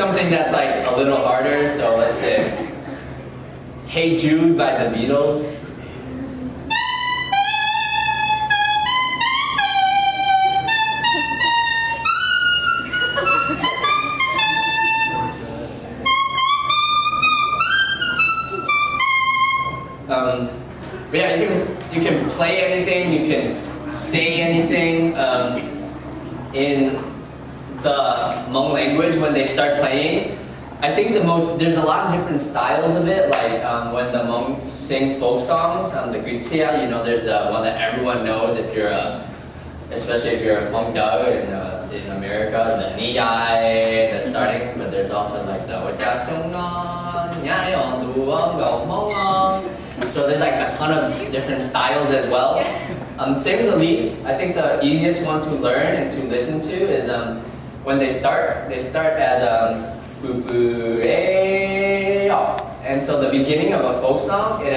something that's like a little harder. So let's say, "Hey Jude" by the Beatles. But yeah, you can play anything, you can say anything. In the Hmong language, when they start playing, I think there's a lot of different styles of it. Like when the Hmong sing folk songs, the Gutsia, you know, there's the one that everyone knows if you're especially if you're a Hmong Dao in America, the Niyai, the starting, but there's also like the so there's like a ton of different styles as well. Same with the leaf. I think the easiest one to learn and to listen to is when they start as and so the beginning of a folk song, it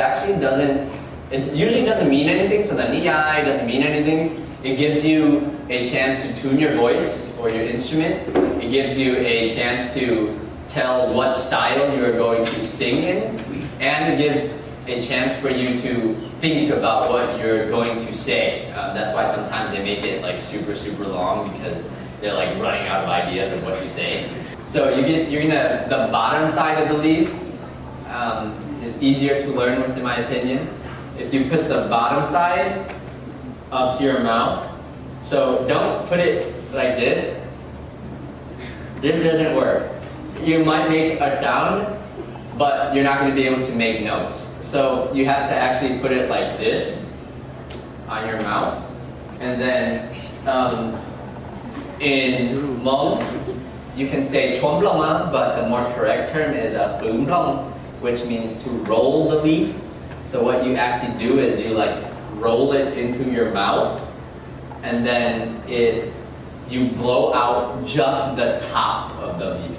usually doesn't mean anything. So the niyai doesn't mean anything. It gives you a chance to tune your voice or your instrument. It gives you a chance to tell what style you are going to sing in, and it gives a chance for you to think about what you're going to say. That's why sometimes they make it like super long, because they're like running out of ideas of what to say. So the bottom side of the leaf is easier to learn with, in my opinion. If you put the bottom side up to your mouth, so don't put it like this. This doesn't work. You might make a sound, but you're not going to be able to make notes. So you have to actually put it like this on your mouth. And then in Hmong, you can say "Tshuab Nplooj," but the more correct term is "Plum Plum," which means to roll the leaf. So what you actually do is you like roll it into your mouth, and then you blow out just the top of the leaf.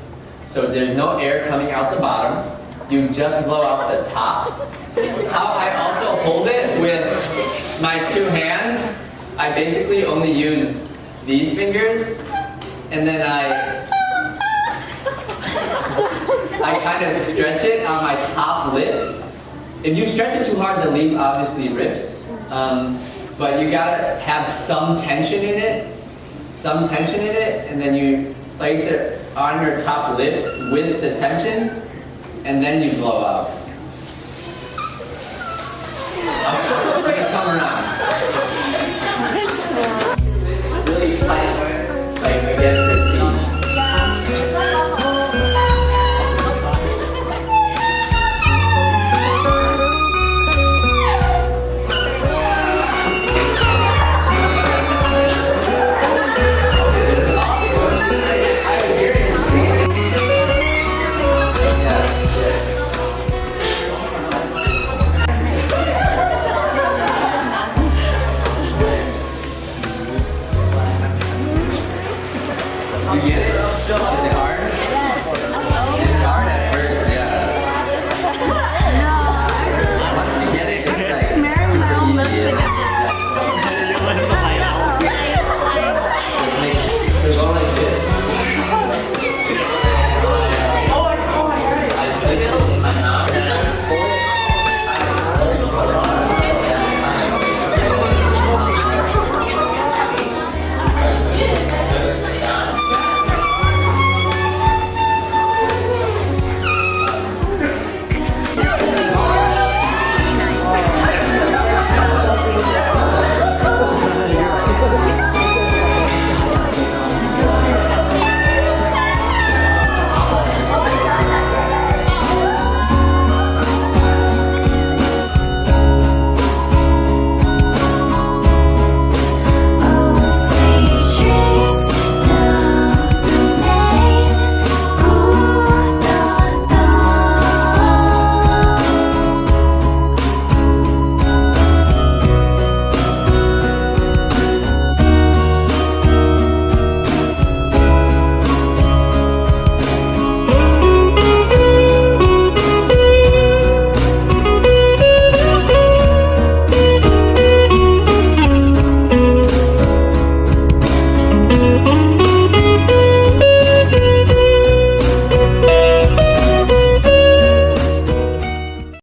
So there's no air coming out the bottom. You just blow out the top. How I also hold it with my two hands, I basically only use these fingers, and then I kind of stretch it on my top lip. If you stretch it too hard, the leaf obviously rips. But you gotta have some tension in it, and then you place it on your top lip with the tension, and then you blow out. Make it come around. Really tight, like against the teeth. You get it? Is it hard? It's hard at first, yeah. Once you get it, it's like super easy. Go like this. I place it in my mouth and I pull it. Thank you.